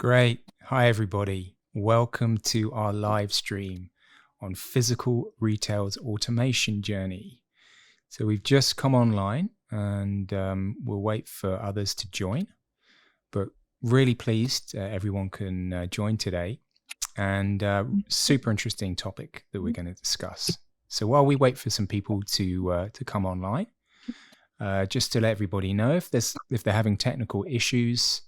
Great. Hi, everybody. Welcome to our live stream on physical retail's automation journey. So we've just come online and we'll wait for others to join, but really pleased everyone can join today, and super interesting topic that we're going to discuss. So while we wait for some people to come online, just to let everybody know, if they're having technical issues,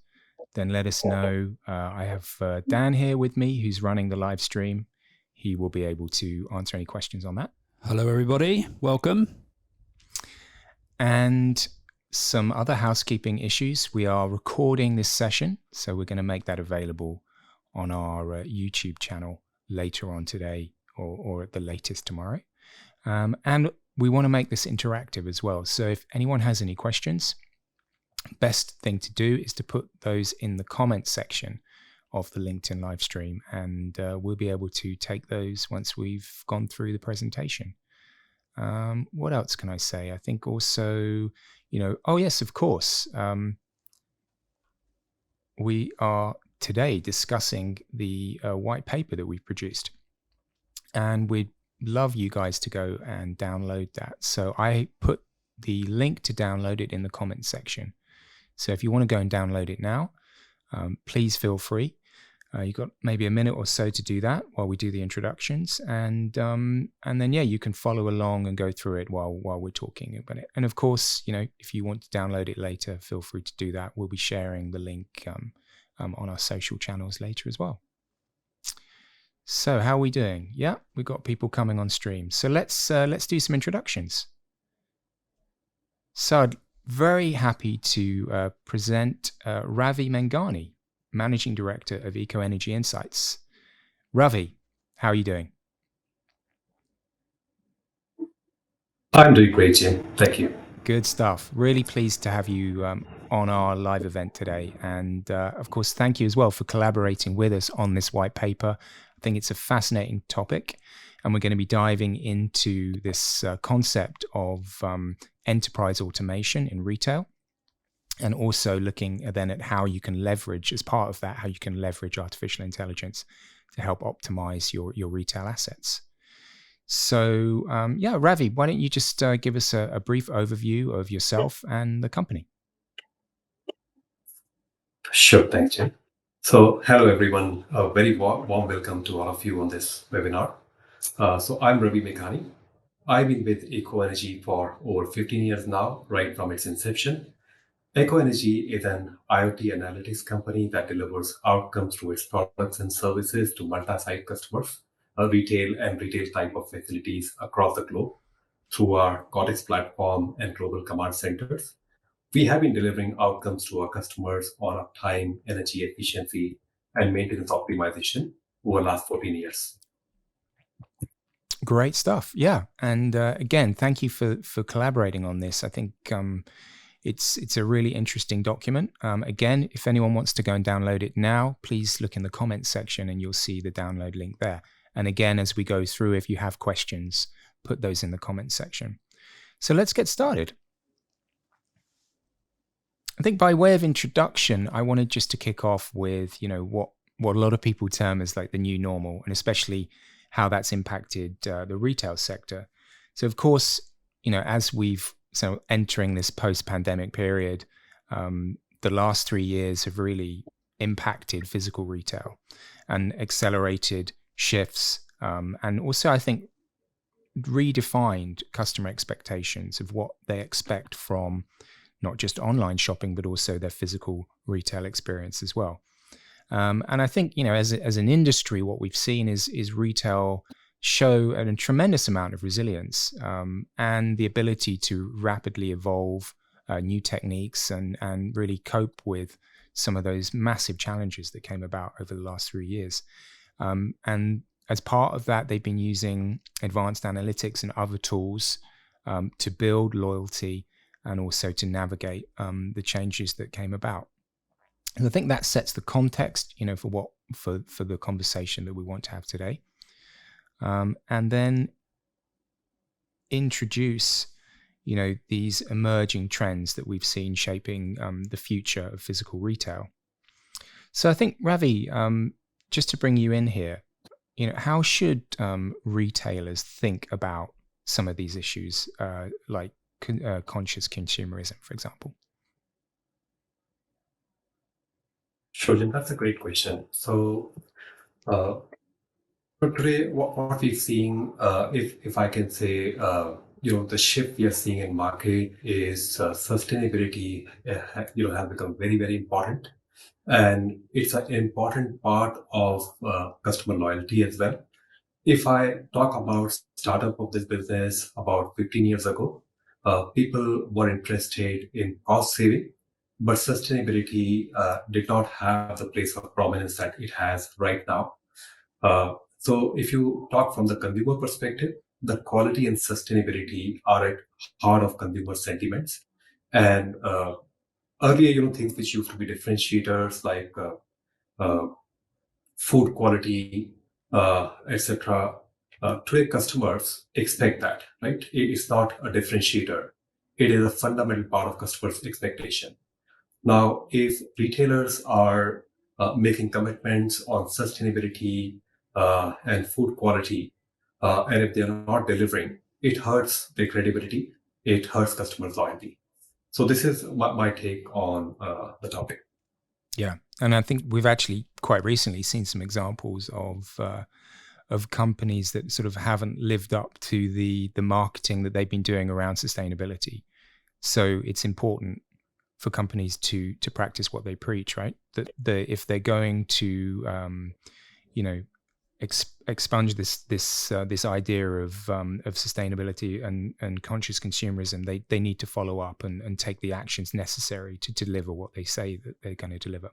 then let us know. I have Dan here with me, who's running the live stream. He will be able to answer any questions on that. Hello, everybody. Welcome. And some other housekeeping issues. We are recording this session, so we're going to make that available on our YouTube channel later on today or at the latest tomorrow. And we want to make this interactive as well. So if anyone has any questions, best thing to do is to put those in the comments section of the LinkedIn live stream, and we'll be able to take those once we've gone through the presentation. What else can I say? I think also, oh yes, of course, we are today discussing the white paper that we've produced, and we'd love you guys to go and download that. So I put the link to download it in the comments section. So if you want to go and download it now, please feel free. You've got maybe a minute or so to do that while we do the introductions, and then you can follow along and go through it while we're talking about it. And of course, if you want to download it later, feel free to do that. We'll be sharing the link on our social channels later as well. So how are we doing? Yeah, we've got people coming on stream. So let's do some introductions. So I'd very happy to present Ravi Mengani, Managing Director of EcoEnergy Insights. Ravi, how are you doing? I'm doing great, Jim. Thank you. Good stuff. Really pleased to have you on our live event today. And of course, thank you as well for collaborating with us on this white paper. I think it's a fascinating topic, and we're going to be diving into this concept of enterprise automation in retail, and also looking then at how you can leverage, as part of that, how you can leverage artificial intelligence to help optimize your retail assets. So Ravi, why don't you just give us a brief overview of yourself and the company? Sure, thanks, Jim. So hello, everyone. A very warm welcome to all of you on this webinar. So I'm Ravi Mengani. I've been with EcoEnergy for over 15 years now, right from its inception. EcoEnergy is an IoT analytics company that delivers outcomes through its products and services to multi-site customers, retail and retail type of facilities across the globe through our Cortex platform and global command centers. We have been delivering outcomes to our customers on uptime, energy efficiency, and maintenance optimization over the last 14 years. Great stuff. Yeah. And again, thank you for collaborating on this. I think it's a really interesting document. Again, if anyone wants to go and download it now, please look in the comments section and you'll see the download link there. And again, as we go through, if you have questions, put those in the comments section. So let's get started. I think by way of introduction, I wanted just to kick off with, what a lot of people term as like the new normal, and especially how that's impacted the retail sector. So of course, as we've entering this post-pandemic period, the last 3 years have really impacted physical retail and accelerated shifts, and also I think redefined customer expectations of what they expect from not just online shopping, but also their physical retail experience as well. And I think, as an industry, what we've seen is retail show a tremendous amount of resilience and the ability to rapidly evolve new techniques and really cope with some of those massive challenges that came about over the last 3 years. And as part of that, they've been using advanced analytics and other tools to build loyalty and also to navigate the changes that came about. And I think that sets the context, for the conversation that we want to have today. And then introduce, these emerging trends that we've seen shaping the future of physical retail. So I think, Ravi, just to bring you in here, how should retailers think about some of these issues, like conscious consumerism, for example? Sure, Jim, that's a great question. So, uh, but today, what we're seeing, if I can say, the shift we are seeing in market is sustainability. Has become very, very important, and it's an important part of customer loyalty as well. If I talk about startup of this business about 15 years ago, people were interested in cost saving, but sustainability did not have the place of prominence that it has right now. So if you talk from the consumer perspective, the quality and sustainability are at heart of consumer sentiments. And earlier, things which used to be differentiators like uh, food quality, etc. Today, customers expect that, right? It's not a differentiator. It is a fundamental part of customers' expectation. Now, if retailers are making commitments on sustainability and food quality, and if they're not delivering, it hurts their credibility. It hurts customers' loyalty. So this is my take on the topic. Yeah, and I think we've actually quite recently seen some examples of companies that sort of haven't lived up to the marketing that they've been doing around sustainability. So it's important for companies to practice what they preach, right? That if they're going to you know expunge this idea of sustainability and conscious consumerism, they need to follow up and take the actions necessary to deliver what they say that they're going to deliver.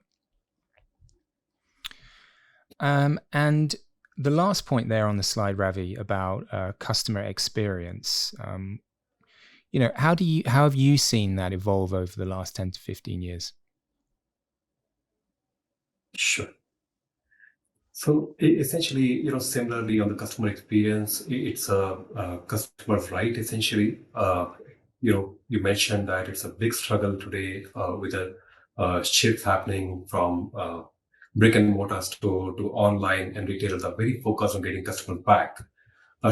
And the last point there on the slide, Ravi, about customer experience. How have you seen that evolve over the last 10 to 15 years? Sure. So essentially, similarly on the customer experience, it's a customer's right. Essentially, you mentioned that it's a big struggle today with a shift happening from brick and mortar store to online, and retailers are very focused on getting customers back.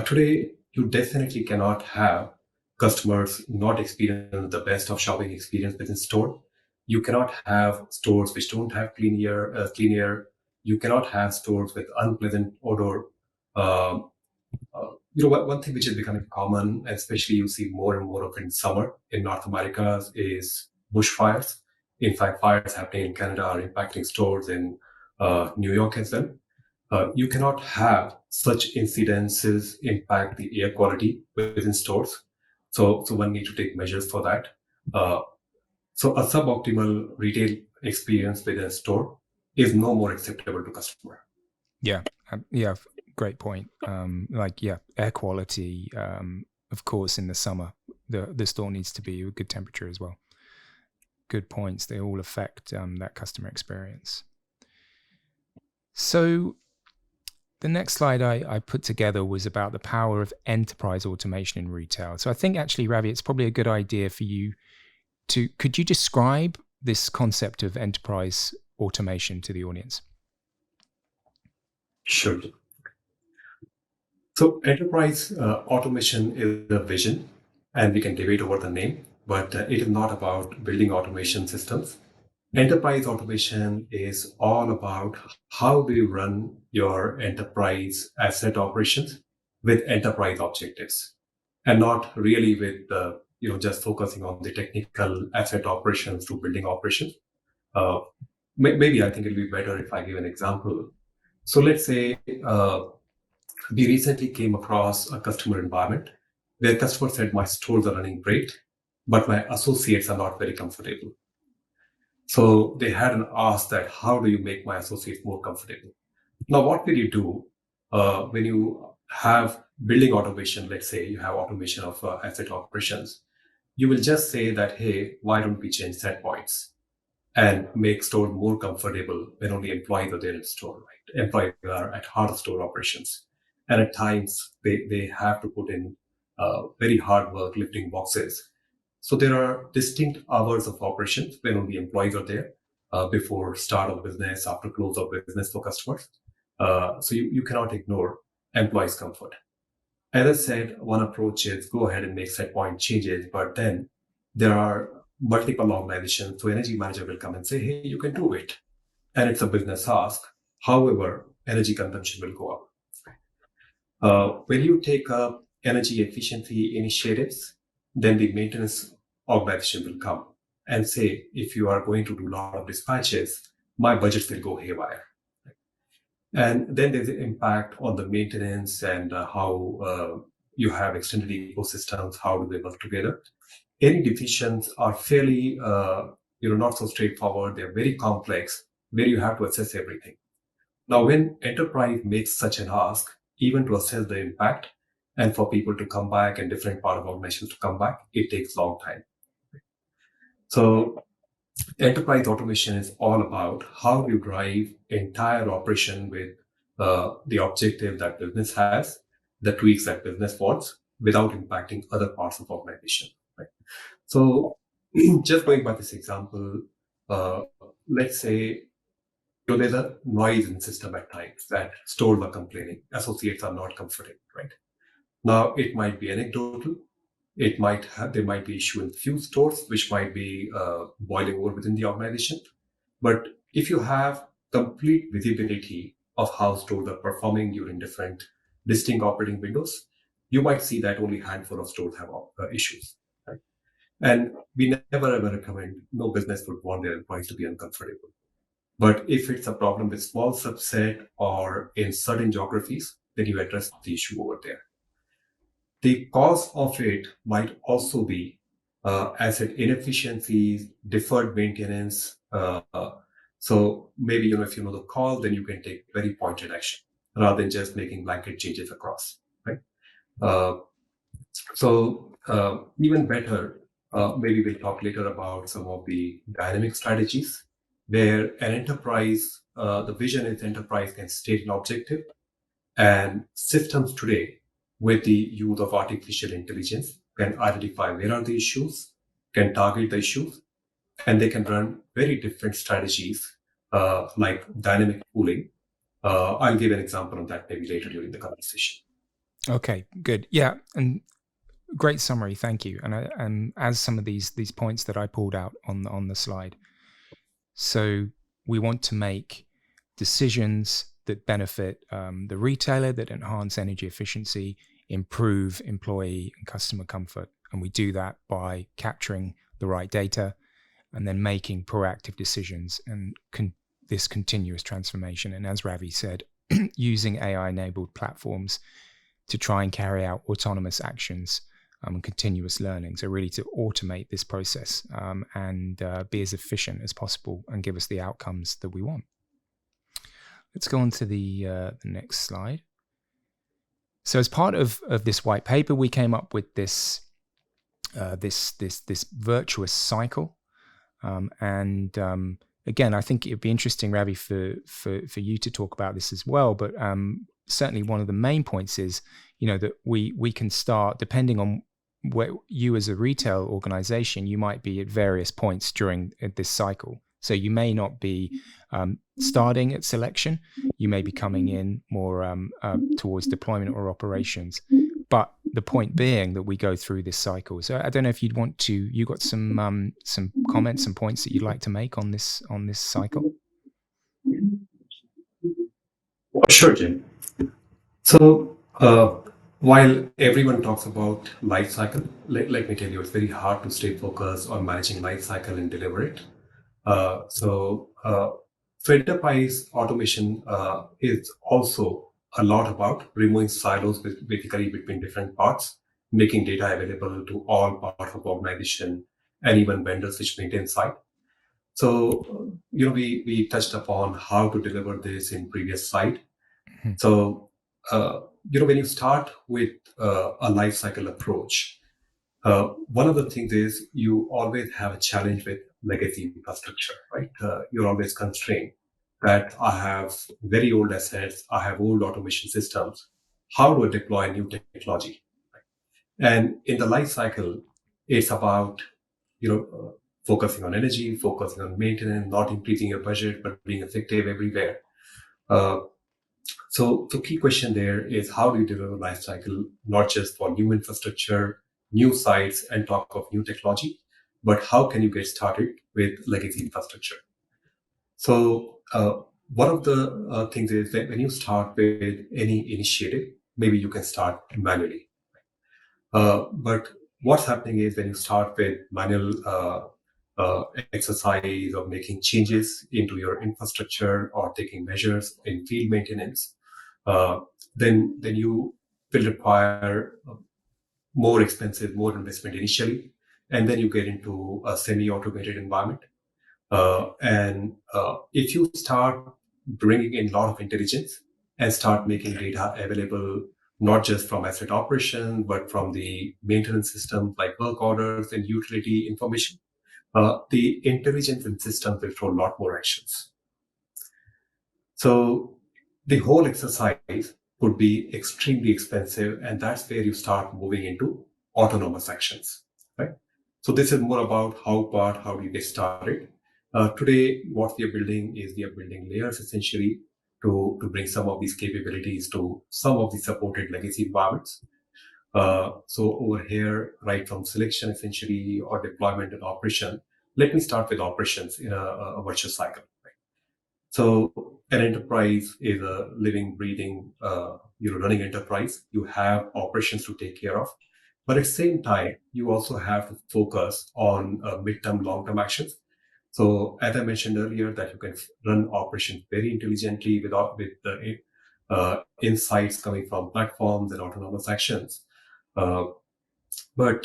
Today, you definitely cannot have customers not experience the best of shopping experience within store. You cannot have stores which don't have clean air. You cannot have stores with unpleasant odor. Um, one thing which is becoming common, especially you see more and more of in summer in North America, is bushfires. In fact, fires happening in Canada are impacting stores in New York as well. You cannot have such incidences impact the air quality within stores. So one need to take measures for that. Uh, so a suboptimal retail experience within a store is no more acceptable to customer. Yeah, great point. Air quality. Of course, in the summer, the store needs to be a good temperature as well. Good points. They all affect that customer experience. So the next slide I put together was about the power of enterprise automation in retail. So I think actually, Ravi, it's probably a good idea for you could you describe this concept of enterprise automation to the audience? Sure. So enterprise automation is a vision, and we can debate over the name, but it is not about building automation systems. Enterprise automation is all about how do you run your enterprise asset operations with enterprise objectives, and not really with just focusing on the technical asset operations to building operations. Uh, Maybe I think it'll be better if I give an example. So let's say we recently came across a customer environment where customer said, my stores are running great, but my associates are not very comfortable. So they had an ask that, how do you make my associates more comfortable? Now, what will you do when you have building automation? Let's say you have automation of asset operations. You will just say that, hey, why don't we change set points and make store more comfortable when only employees are there in store, right? Employees are at heart of store operations. And at times they have to put in very hard work lifting boxes. So there are distinct hours of operations when only employees are there. before start of business, after close of business for customers. So you cannot ignore employees' comfort. As I said, one approach is go ahead and make set point changes, but then there are multiple organizations. So energy manager will come and say, hey, you can do it. And it's a business ask. However, energy consumption will go up. When you take up energy efficiency initiatives, then the maintenance organization will come and say, if you are going to do a lot of dispatches, my budgets will go haywire. And then there's an impact on the maintenance and how you have extended ecosystems, how do they work together. Any decisions are fairly, not so straightforward. They're very complex, where you have to assess everything. Now, when enterprise makes such an ask, even to assess the impact and for people to come back and different part of organizations to come back, it takes a long time. So enterprise automation is all about how you drive entire operation with the objective that business has, the tweaks that business wants, without impacting other parts of organization. Right? So, just going by this example, let's say there's a noise in the system at times that stores are complaining, associates are not comfortable. Right now, it might be anecdotal. There might be issue in few stores, which might be boiling over within the organization. But if you have complete visibility of how stores are performing during different distinct operating windows, you might see that only a handful of stores have issues. Right? And we never ever recommend, no business would want their employees to be uncomfortable. But if it's a problem with small subset or in certain geographies, then you address the issue over there. The cause of it might also be asset inefficiencies, deferred maintenance. So maybe if you know the cause, then you can take very pointed action rather than just making blanket changes across. Right. Even better, maybe we'll talk later about some of the dynamic strategies where an enterprise, the vision is enterprise can state an objective, and systems today with the use of artificial intelligence can identify where are the issues, can target the issues, and they can run very different strategies like dynamic pooling. I'll give an example of that maybe later during the conversation. Okay, good. Yeah, and great summary. Thank you. And as some of these points that I pulled out on the slide, so we want to make decisions that benefit the retailer, that enhance energy efficiency, improve employee and customer comfort. And we do that by capturing the right data and then making proactive decisions and this continuous transformation. And as Ravi said, using AI-enabled platforms to try and carry out autonomous actions and continuous learning. So really to automate this process and be as efficient as possible and give us the outcomes that we want. Let's go on to the next slide. So as part of this white paper, we came up with this virtuous cycle. Again, I think it'd be interesting, Ravi, for you to talk about this as well. But certainly one of the main points is, that we can start, depending on where you as a retail organization, you might be at various points during this cycle. So you may not be starting at selection. You may be coming in more towards deployment or operations. But the point being that we go through this cycle. So I don't know if you got some comments, some points that you'd like to make on this cycle. Sure, Jim. So while everyone talks about life cycle, let me tell you, it's very hard to stay focused on managing life cycle and deliver it. So enterprise automation is also a lot about removing silos basically between different parts, making data available to all parts of the organization and even vendors which maintain site. So, we touched upon how to deliver this in previous slide. Mm-hmm. So, when you start with a life cycle approach, one of the things is you always have a challenge with legacy infrastructure, right? You're always constrained that I have very old assets, I have old automation systems. How do I deploy new technology? And in the life cycle, it's about, focusing on energy, focusing on maintenance, not increasing your budget, but being effective everywhere. So the key question there is, how do you deliver life cycle, not just for new infrastructure, new sites, and talk of new technology, but how can you get started with legacy infrastructure? So one of the things is that when you start with any initiative, maybe you can start manually. But what's happening is when you start with manual exercise of making changes into your infrastructure or taking measures in field maintenance, uh, then you will require more expensive, more investment initially, and then you get into a semi-automated environment. And if you start bringing in a lot of intelligence and start making data available, not just from asset operation, but from the maintenance system like work orders and utility information, the intelligence and system will throw a lot more actions. So the whole exercise could be extremely expensive, and that's where you start moving into autonomous actions, right? So this is more about how do you get started. Today, what we are building is we are building layers essentially to bring some of these capabilities to some of the supported legacy environments. So over here, right from selection essentially or deployment and operation, let me start with operations in a virtual cycle. So an enterprise is a living, breathing, running enterprise. You have operations to take care of, but at the same time, you also have to focus on midterm, long-term actions. So as I mentioned earlier, that you can run operations very intelligently with the insights coming from platforms and autonomous actions. Uh, but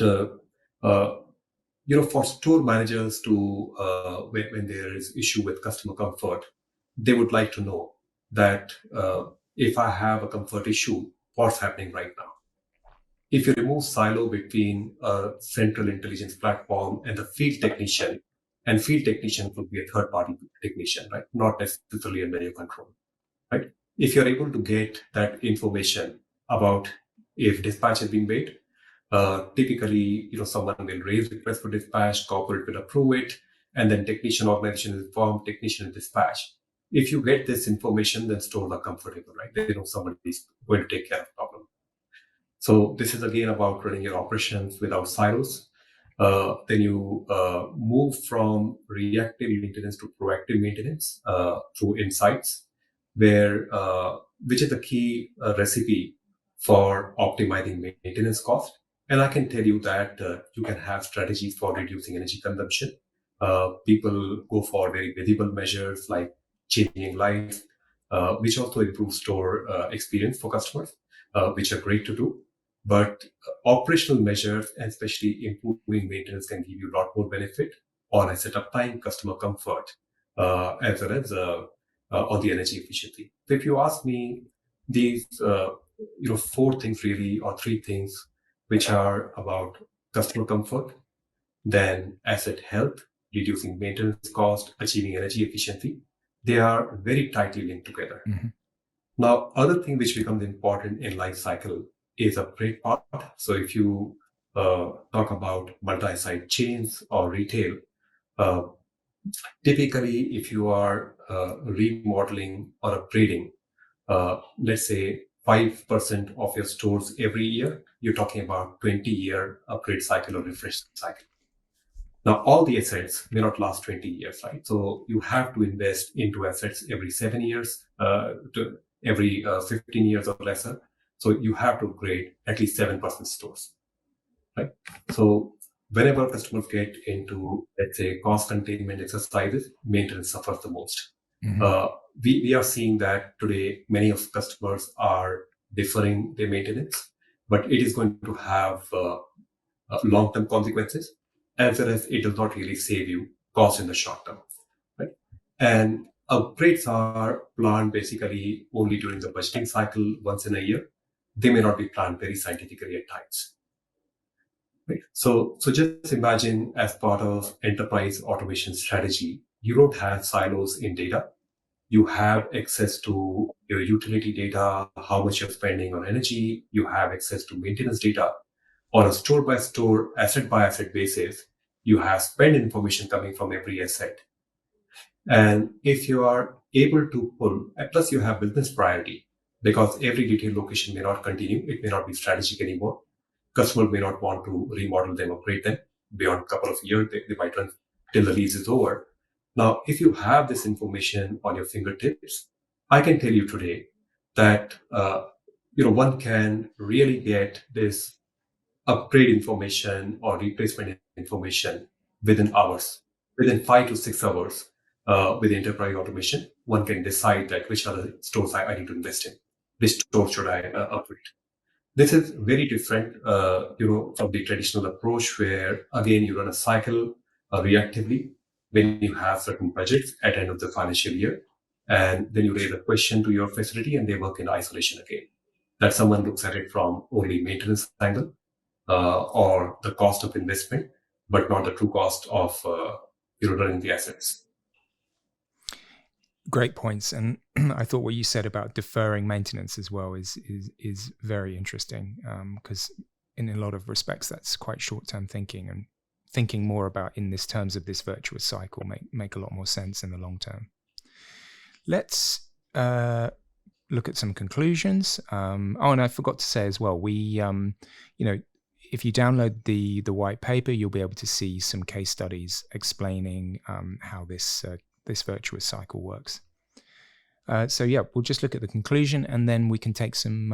for store managers to when there is issue with customer comfort, they would like to know that if I have a comfort issue, what's happening right now. If you remove silo between a central intelligence platform and the field technician, and field technician could be a third party technician, right? Not necessarily under your control, right? If you're able to get that information about if dispatch has been made, typically, someone will raise request for dispatch, corporate will approve it, and then technician organization is informed, technician is dispatched. If you get this information, then stores are comfortable, right? They know somebody is going to take care of the problem. So this is again about running your operations without silos. Then you move from reactive maintenance to proactive maintenance through insights, which is the key recipe for optimizing maintenance cost. And I can tell you that you can have strategies for reducing energy consumption. People go for very visible measures like changing lights, which also improves store experience for customers, which are great to do. But operational measures, and especially improving maintenance, can give you a lot more benefit on asset uptime, customer comfort, as well as on the energy efficiency. So if you ask me, these four things really, or three things, which are about customer comfort, then asset health, reducing maintenance cost, achieving energy efficiency, they are very tightly linked together. Mm-hmm. Now, other thing which becomes important in life cycle is upgrade part. So if you talk about multi-site chains or retail, uh, typically if you are remodeling or upgrading, let's say 5% of your stores every year, you're talking about 20-year upgrade cycle or refresh cycle. Now, all the assets may not last 20 years, right? So you have to invest into assets every 7 years, to every 15 years or lesser. So you have to upgrade at least 7% stores, right? So whenever customers get into, let's say, cost containment exercises, maintenance suffers the most. Mm-hmm. We are seeing that today many of customers are deferring their maintenance, but it is going to have long-term consequences, as well as it does not really save you cost in the short term, right? And upgrades are planned basically only during the budgeting cycle once in a year. They may not be planned very scientifically at times. Right? So just imagine, as part of enterprise automation strategy, you don't have silos in data. You have access to your utility data, how much you're spending on energy. You have access to maintenance data on a store by store, asset by asset basis. You have spend information coming from every asset. And if you are able to pull, and plus you have business priority, because every retail location may not continue, it may not be strategic anymore. Customer may not want to remodel them, upgrade them beyond a couple of years. They might run till the lease is over. Now, if you have this information on your fingertips, I can tell you today that one can really get this upgrade information or replacement information within hours, within 5 to 6 hours. With enterprise automation, one can decide that which other stores I need to invest in, which store should I upgrade. This is very different, from the traditional approach where again you run a cycle reactively when you have certain budgets at the end of the financial year, and then you raise a question to your facility and they work in isolation again. That someone looks at it from only maintenance angle or the cost of investment, but not the true cost of running the assets. Great points, and I thought what you said about deferring maintenance as well is very interesting, because in a lot of respects that's quite short-term thinking, and thinking more about in this terms of this virtuous cycle make a lot more sense in the long term. Let's look at some conclusions. And I forgot to say as well, we if you download the white paper, you'll be able to see some case studies explaining how this virtuous cycle works. So yeah, we'll just look at the conclusion and then we can take some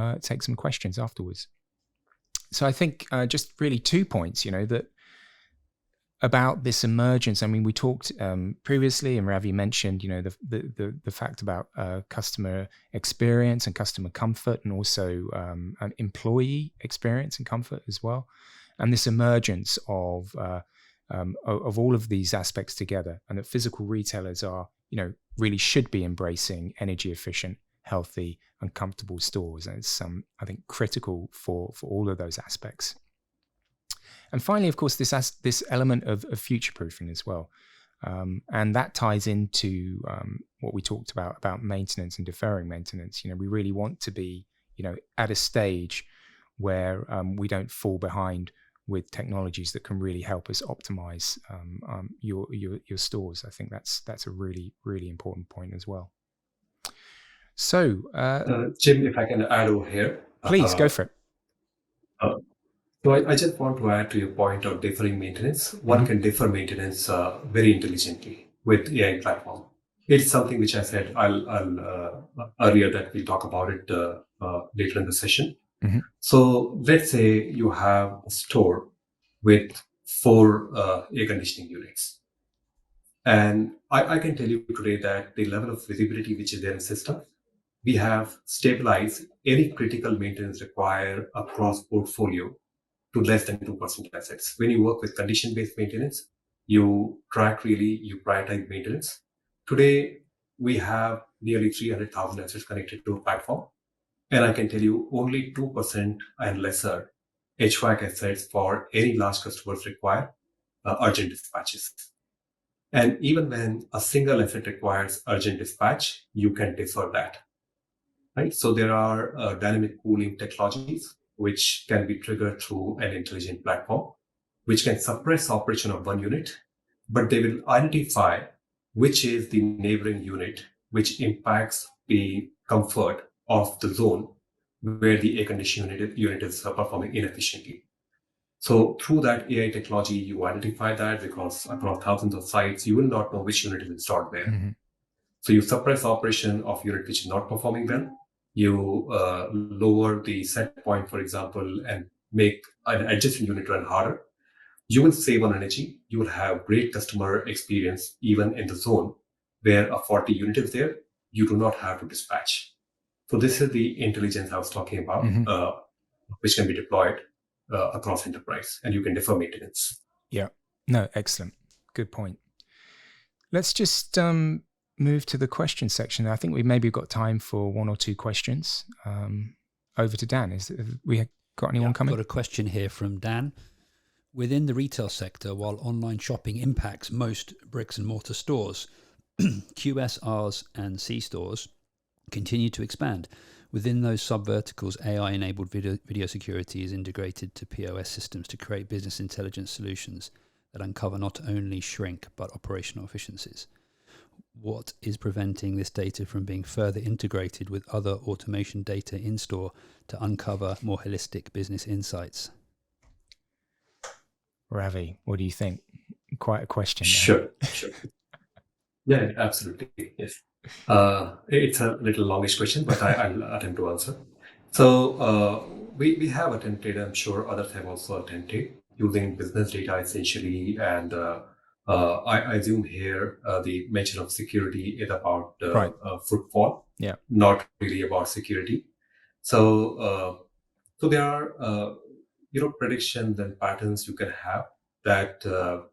questions afterwards. So I think just really 2 points, that about this emergence. I mean, we talked previously, and Ravi mentioned, the fact about customer experience and customer comfort, and also an employee experience and comfort as well, and this emergence of all of these aspects together, and that physical retailers are, really should be embracing energy efficient, healthy, and comfortable stores, and it's I think critical for all of those aspects. And finally, of course, this element of future proofing as well, and that ties into what we talked about maintenance and deferring maintenance. We really want to be, at a stage where we don't fall behind with technologies that can really help us optimize your stores. I think that's a really, really important point as well. So, Jim, if I can add over here. Please, go for it. So I just want to add to your point of deferring maintenance. One can defer maintenance very intelligently with AI platform. It's something which I said I'll earlier that we'll talk about it later in the session. Mm-hmm. So let's say you have a store with 4 air conditioning units. And I can tell you today that the level of visibility which is there in the system, we have stabilized any critical maintenance required across portfolio to less than 2% assets. When you work with condition-based maintenance, you prioritize maintenance. Today, we have nearly 300,000 assets connected to a platform. And I can tell you only 2% and lesser HVAC assets for any large customers require urgent dispatches. And even when a single asset requires urgent dispatch, you can defer that. Right? So there are dynamic cooling technologies which can be triggered through an intelligent platform, which can suppress operation of one unit, but they will identify which is the neighboring unit, which impacts the comfort of the zone where the air conditioning unit is performing inefficiently. So through that AI technology, you identify that, because across thousands of sites, you will not know which unit is installed there. Mm-hmm. So you suppress operation of unit which is not performing well. You lower the set point, for example, and make an adjacent unit run harder. You will save on energy. You will have great customer experience even in the zone where a 40 unit is there. You do not have to dispatch. So this is the intelligence I was talking about, which can be deployed across enterprise, and you can defer maintenance. Yeah, no, excellent. Good point. Let's just move to the question section. I think we maybe got time for 1 or 2 questions. Over to Dan. We got anyone coming? I've got a question here from Dan. Within the retail sector, while online shopping impacts most bricks and mortar stores, QSRs and C stores continue to expand. Within those sub-verticals, AI-enabled video security is integrated to POS systems to create business intelligence solutions. that uncover not only shrink but operational efficiencies. What is preventing this data from being further integrated with other automation data in store to uncover more holistic business insights? Ravi, what do you think? Quite a question Sure. Yeah, absolutely. Yes. It's a little longish question, but I'll attempt to answer. So we have attempted, I'm sure others have also attempted, using business data essentially. And I assume here the mention of security is about Right. footfall, Yeah. not really about security. So there are predictions and patterns you can have that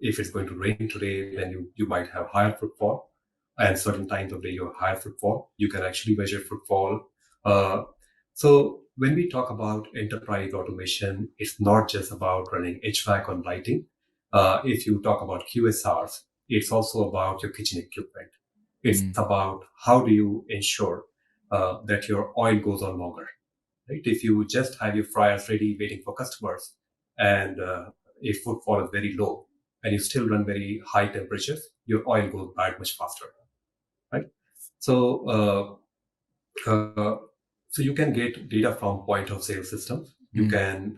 if it's going to rain today, then you might have higher footfall, and certain times of day you have higher footfall. You can actually measure footfall. Uh, so when we talk about enterprise automation, it's not just about running HVAC on lighting. If you talk about QSRs, it's also about your kitchen equipment. It's about how do you ensure that your oil goes on longer. Right? If you just have your fryers ready waiting for customers and if footfall is very low and you still run very high temperatures, your oil goes bad much faster, right? So, so you can get data from point of sale systems. You can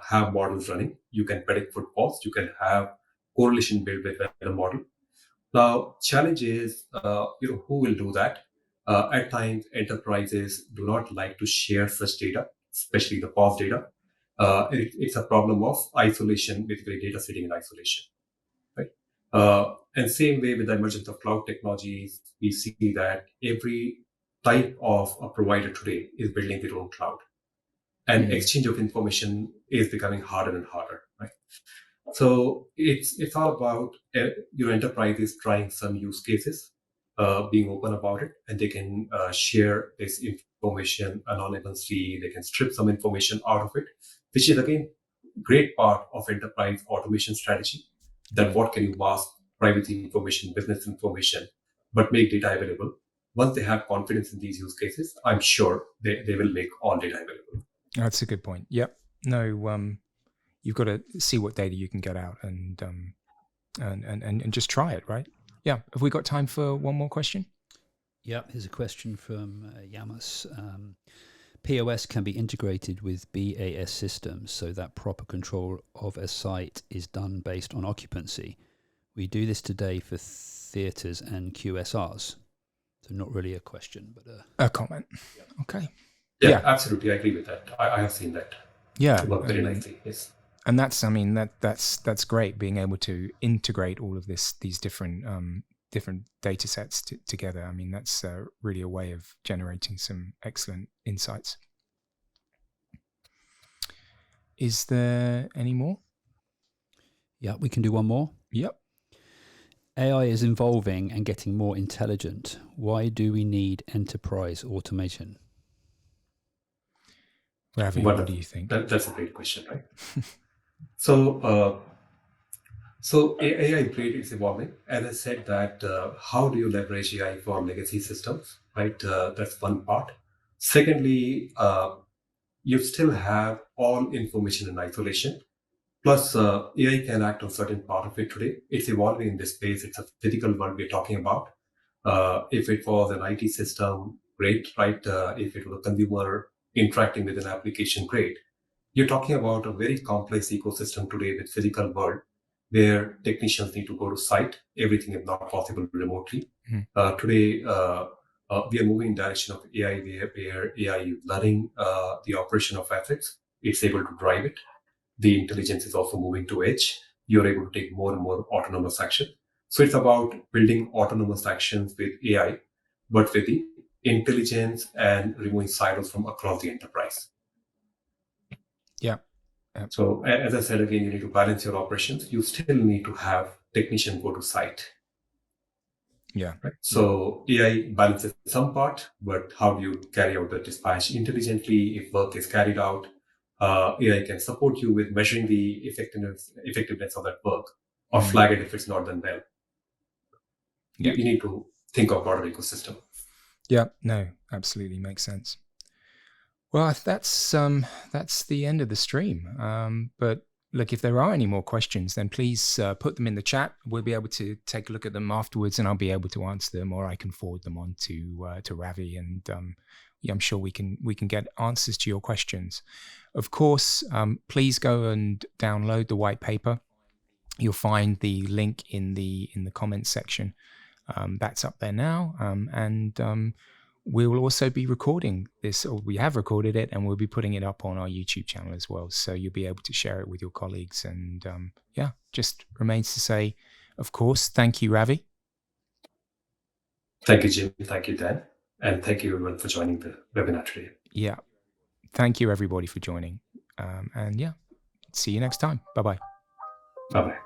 have models running. You can predict footfalls. You can have correlation built with the model. Now, challenge is, who will do that? At times, enterprises do not like to share such data, especially the POS data. It's a problem of isolation, basically data sitting in isolation, right? And same way with the emergence of cloud technologies, we see that every type of a provider today is building their own cloud, and exchange of information is becoming harder and harder, right? So it's all about your enterprise is trying some use cases, being open about it, and they can share this information anonymously. They can strip some information out of it, which is again great part of enterprise automation strategy. That what can you mask privacy information, business information, but make data available. Once they have confidence in these use cases, I'm sure they will make all data available. That's a good point. Yep. No, you've got to see what data you can get out and just try it, right? Yeah. Have we got time for one more question? Yeah, here's a question from Yamas. POS can be integrated with BAS systems so that proper control of a site is done based on occupancy. We do this today for theatres and QSRs. So not really a question, but a comment. Yeah. Okay. Yeah, absolutely. I agree with that. I have seen that. Yeah. Work very nicely. Yes. And that's great, being able to integrate all of these different data sets together. I mean, that's really a way of generating some excellent insights. Is there any more? Yeah, we can do one more. Yep. AI is evolving and getting more intelligent. Why do we need enterprise automation? Ravi, what do you think? That's a great question, right? So AI is great, it's evolving. As I said that, how do you leverage AI for legacy systems, right? That's one part. Secondly, you still have all information in isolation. Plus, AI can act on certain part of it today. It's evolving in this space. It's a physical world we're talking about. If it was an IT system, great, right? If it was a consumer interacting with an application, great. You're talking about a very complex ecosystem today with physical world where technicians need to go to site. Everything is not possible remotely. Today, we are moving in direction of AI where AI is learning the operation of assets. It's able to drive it. The intelligence is also moving to edge. You're able to take more and more autonomous action. So it's about building autonomous actions with AI, but with the intelligence and removing silos from across the enterprise. Yeah. So as I said, again, you need to balance your operations. You still need to have technician go to site. Yeah. Right? So AI balances some part, but how do you carry out the dispatch intelligently? If work is carried out, AI can support you with measuring the effectiveness of that work, or flag it if it's not done well. Yeah. You need to think of broader ecosystem. Yeah, no, absolutely makes sense. Well, that's the end of the stream. But look, if there are any more questions, then please put them in the chat. We'll be able to take a look at them afterwards, and I'll be able to answer them, or I can forward them on to Ravi, and yeah, I'm sure we can get answers to your questions. Of course, please go and download the white paper. You'll find the link in the comments section. That's up there now, and we will also be recording this, or we have recorded it, and we'll be putting it up on our YouTube channel as well. So you'll be able to share it with your colleagues. And yeah, just remains to say, of course, thank you, Ravi. Thank you, Jim. Thank you, Dan. And thank you everyone for joining the webinar today. Yeah. Thank you, everybody, for joining. And yeah, see you next time. Bye-bye. Bye-bye.